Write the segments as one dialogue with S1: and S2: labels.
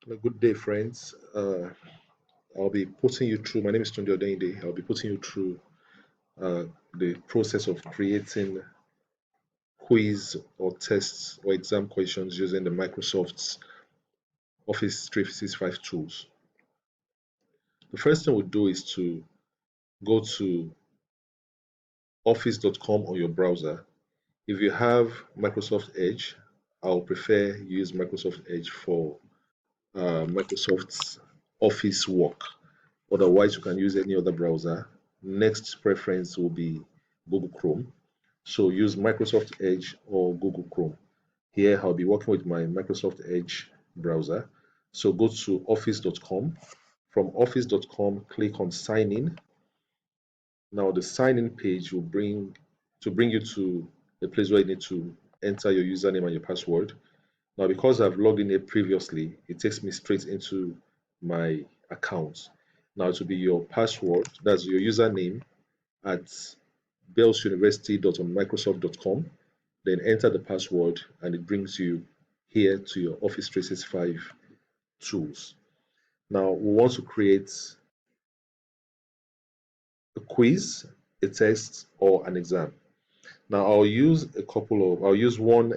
S1: Good day, friends. I'll be putting you through. My name is Tunde Odende. I'll be putting you through the process of creating quiz or tests or exam questions using the Microsoft's Office 365 tools. The first thing we'll do is to go to office.com on your browser. If you have Microsoft Edge, I'll prefer you use Microsoft Edge for Microsoft's Office work. Otherwise, you can use any other browser. Next preference will be Google Chrome. So use Microsoft Edge or Google Chrome. Here, I'll be working with my Microsoft Edge browser. So go to office.com. From office.com, click on sign in. Now the sign in page will bring you to a place where you need to enter your username and your password. Now, because I've logged in here previously, it takes me straight into my account. Now, it will be your password, that's your username at bellsuniversity.microsoft.com. Then enter the password, and it brings you here to your Office 365 tools. Now, we want to create a quiz, a test, or an exam. Now, I'll use one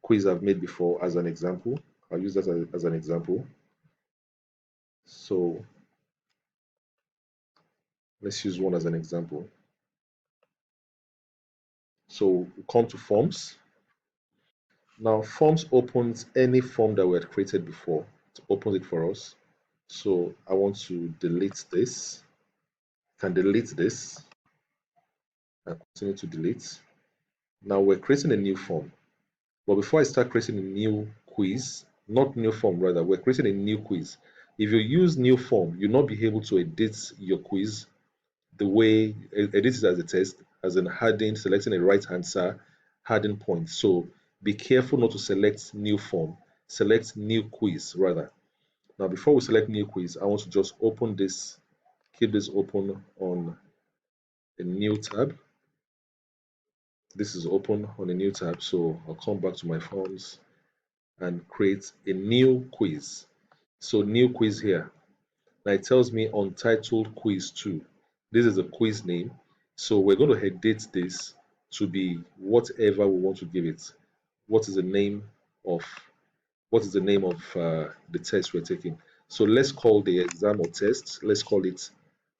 S1: quiz I've made before as an example. I'll use that as an example. So let's use one as an example. So we come to forms. Now forms opens any form that we had created before. It opens it for us. So I want to delete this. I can delete this and continue to delete. Now we're creating a new form. But before I start creating a new quiz, not new form rather, we're creating a new quiz. If you use new form, you'll not be able to edit your quiz the way edit it as a test, as in adding, selecting a right answer, adding points. So be careful not to select new form, select new quiz rather. Now, before we select new quiz, I want to just open this, keep this open on a new tab. This is open on a new tab, so I'll come back to my forms and create a new quiz. So new quiz here. Now it tells me untitled quiz 2. This is a quiz name. So we're going to edit this to be whatever we want to give it. What is the name of the test we're taking? So let's call the exam or test. Let's call it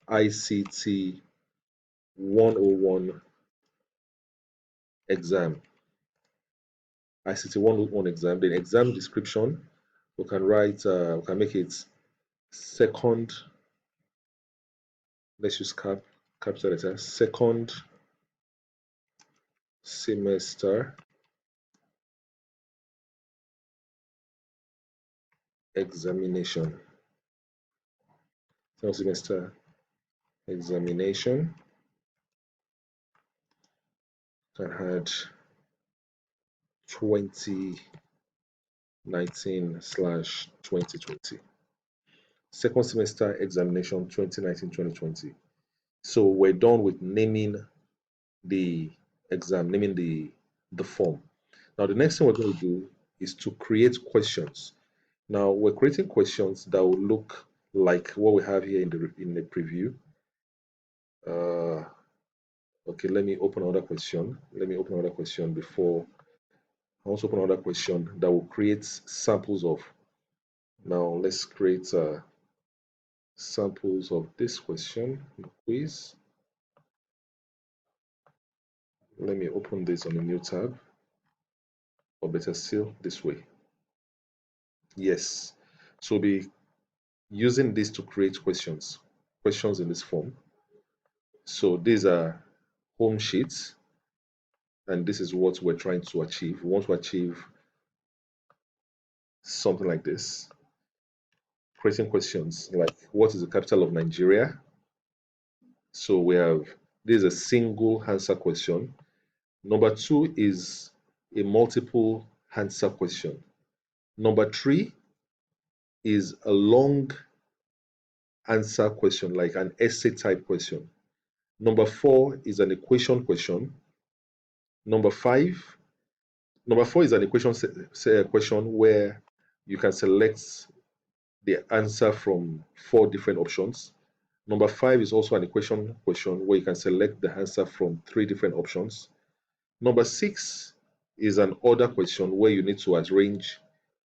S1: ICT 101 exam. ICT 101 exam. Then exam description. We can we can make it second. Let's use capital letter. Second semester examination. Second semester examination. Can add 2019/2020. Second semester examination 2019/2020. So we're done with naming the exam, naming the form. Now the next thing we're going to do is to create questions. Now we're creating questions that will look like what we have here in the preview. Okay, let me open another question. Let me open another question before I also open another question that will create samples of. Now let's create samples of this question quiz. Let me open this on a new tab, or better still, this way. Yes, so we'll be using this to create questions in this form. So these are home sheets, and this is what we're trying to achieve. We want to achieve something like this, creating questions like what is the capital of Nigeria? So we have this is a single answer question. Number two is a multiple answer question. Number three is a long answer question, like an essay type question. Number four is an equation question. Number five, number four is an equation question where you can select the answer from 4 different options. Number 5 is also an equation question where you can select the answer from 3 different options. Number 6 is an order question where you need to arrange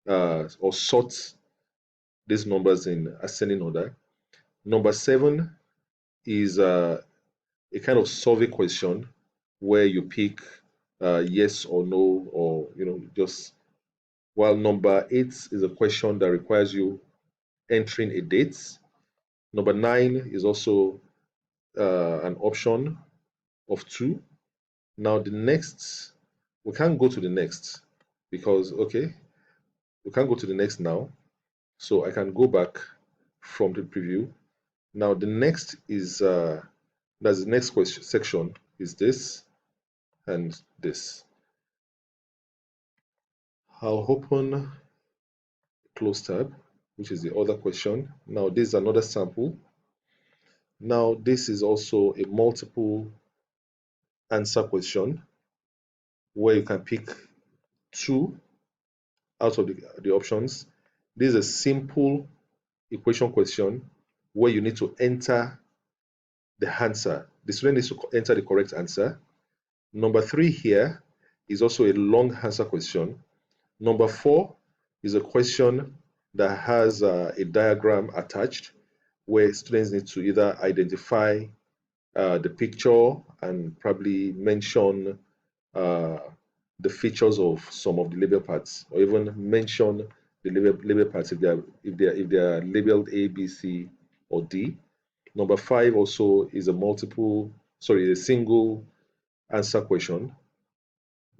S1: or sort these numbers in ascending order. Number 7 is a kind of survey question where you pick yes or no, or just. While number 8 is a question that requires you entering a date. Number 9 is also an option of 2. Now the next, we can't go to the next because, okay, we can't go to the next now. So I can go back from the preview. Now the next is, that's the next question section is this and this. I'll open close tab, which is the other question. Now this is another sample. Now this is also a multiple answer question where you can pick 2 out of the options. This is a simple equation question where you need to enter the answer. The student needs to enter the correct answer. Number 3 here is also a long answer question. Number 4 is a question that has a diagram attached where students need to either identify the picture and probably mention the features of some of the label parts, or even mention the label parts if they are labeled A, B, C, or D. Number 5 also is a single answer question.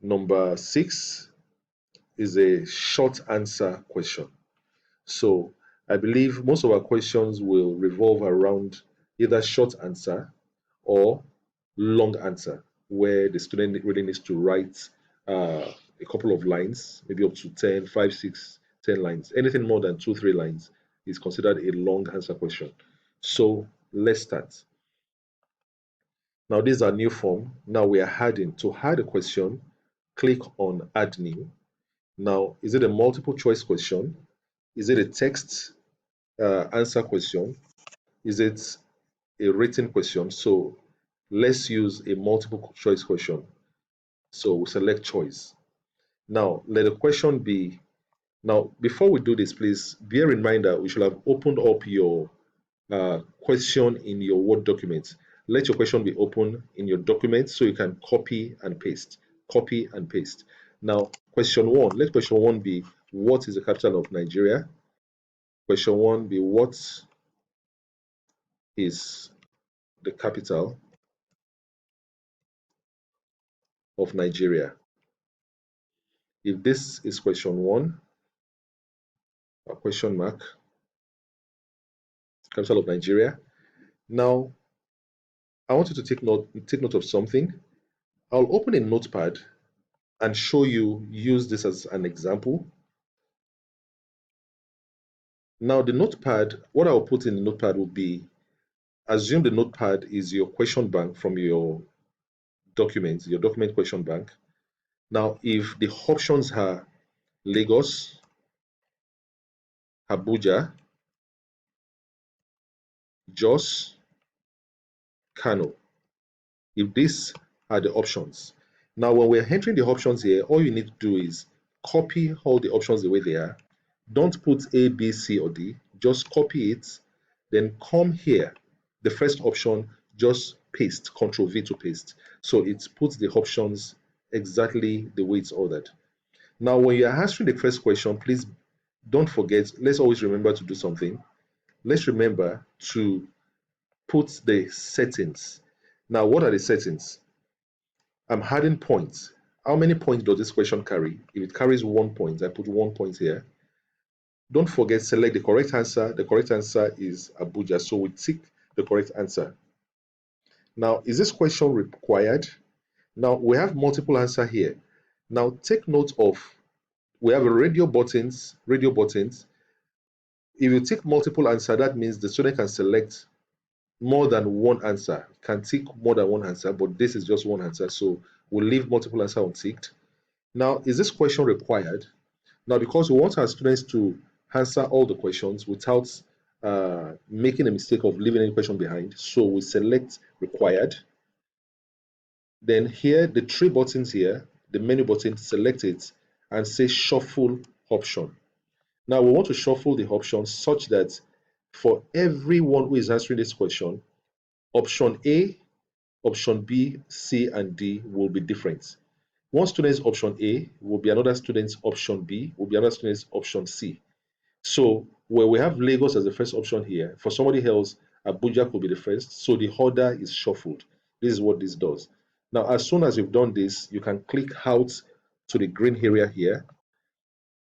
S1: Number 6 is a short answer question. So I believe most of our questions will revolve around either short answer or long answer, where the student really needs to write a couple of lines, maybe up to 10, 5, 6, 10 lines. Anything more than 2, 3 lines is considered a long answer question. So let's start. Now this is our new form. Now we are adding. To add a question, click on Add New. Now, is it a multiple choice question? Is it a text answer question? Is it a written question? So let's use a multiple choice question. So we select choice. Now let the question be, now before we do this, please bear in mind that we should have opened up your question in your Word document. Let your question be open in your document so you can copy and paste. Copy and paste. Now question 1, let question 1 be, what is the capital of Nigeria? Question 1 be, what is the capital of Nigeria? If this is question 1, a question mark, capital of Nigeria. Now, I want you to take note of something. I'll open a notepad and show you, use this as an example. Now, the notepad, what I'll put in the notepad will be, assume the notepad is your question bank from your document question bank. Now, if the options are Lagos, Abuja, Jos, Kano, if these are the options. Now, when we're entering the options here, all you need to do is copy all the options the way they are. Don't put A, B, C, or D. Just copy it. Then come here. The first option, just paste, Ctrl V to paste. So it puts the options exactly the way it's ordered. Now, when you are answering the first question, please don't forget, let's always remember to do something. Let's remember to put the settings. Now, what are the settings? I'm adding points. How many points does this question carry? If it carries 1 point, I put 1 point here. Don't forget, select the correct answer. The correct answer is Abuja, so we tick the correct answer. Now, is this question required? Now, we have multiple answer here. Now, take note of, we have a radio buttons. If you tick multiple answer, that means the student can select more than one answer, can tick more than one answer, but this is just one answer, so we'll leave multiple answer unticked. Now, is this question required? Now, because we want our students to answer all the questions without making a mistake of leaving any question behind, so we select required. Then here, the three buttons here, the menu button, select it and say shuffle option. Now we want to shuffle the options such that for everyone who is answering this question, option A, option B, C, and D will be different. One student's option A will be another student's option B, will be another student's option C. So where we have Lagos as the first option here, for somebody else, Abuja could be the first. So the order is shuffled. This is what this does. Now, as soon as you've done this, you can click out to the green area here,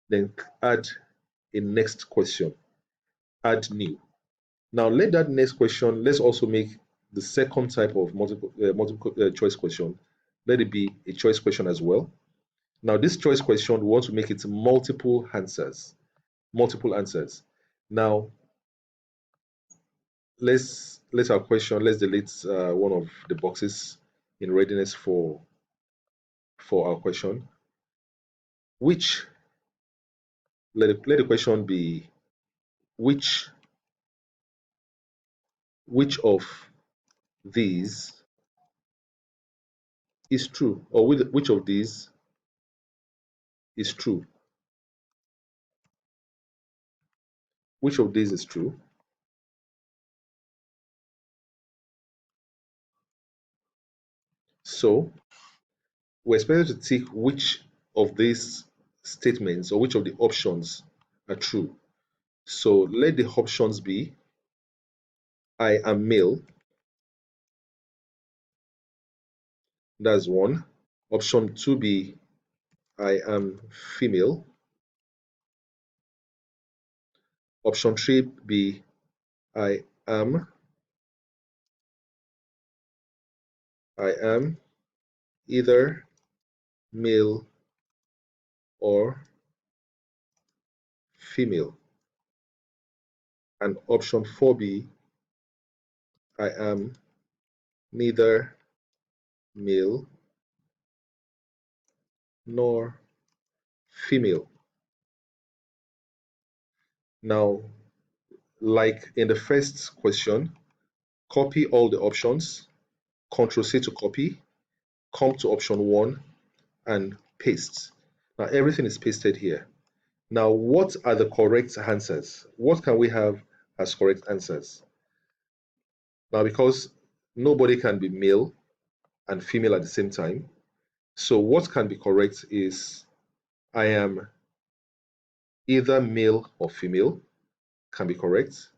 S1: then add a next question, add new. Now, let that next question, let's also make the second type of multiple choice question. Let it be a choice question as well. Now, this choice question, we want to make it multiple answers. Multiple answers. Now, let's our question. Let's delete one of the boxes in readiness for our question. Which let the question be which of these is true, or which of these is true? Which of these is true? So we're expected to tick which of these statements or which of the options are true. So let the options be I am male. That's one. Option 2 be I am female. Option 3 be I am either male or female. And option 4b, I am neither male nor female. Now, like in the first question, copy all the options, Control C to copy, come to option 1 and paste. Now everything is pasted here. Now, what are the correct answers? What can we have as correct answers? Now, because nobody can be male and female at the same time, so what can be correct is I am either male or female can be correct.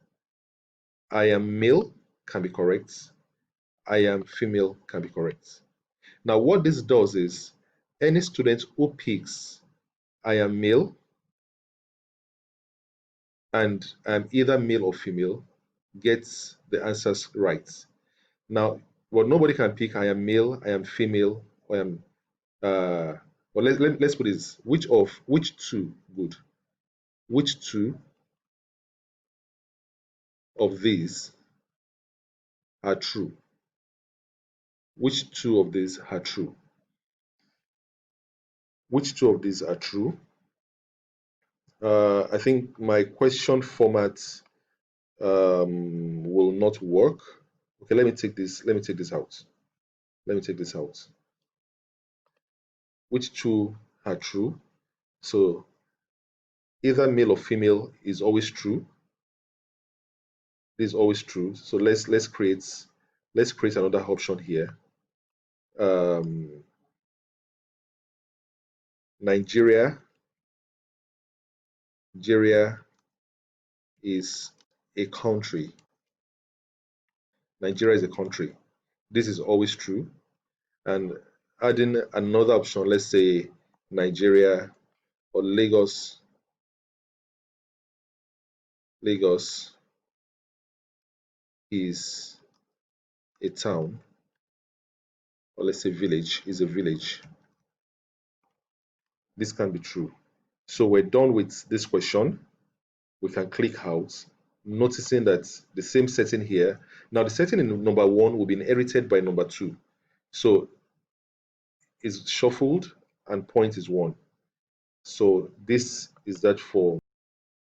S1: I am male can be correct. I am female can be correct. Now, what this does is any student who picks I am male and I'm either male or female gets the answers right. Now, what nobody can pick I am male, I am female, or I am well, let's put this. Which two good? Which two of these are true? Which two of these are true? Which two of these are true? I think my question format will not work. Okay, let me take this. Let me take this out. Let me take this out. Which two are true? So either male or female is always true. This is always true. So let's create another option here. Nigeria is a country. Nigeria is a country. This is always true. And adding another option, let's say Nigeria or Lagos is a town, or let's say village is a village. This can be true. So we're done with this question. We can click out, noticing that the same setting here. Now the setting in number 1 will be inherited by number 2. So it's shuffled and point is 1. So this is that form.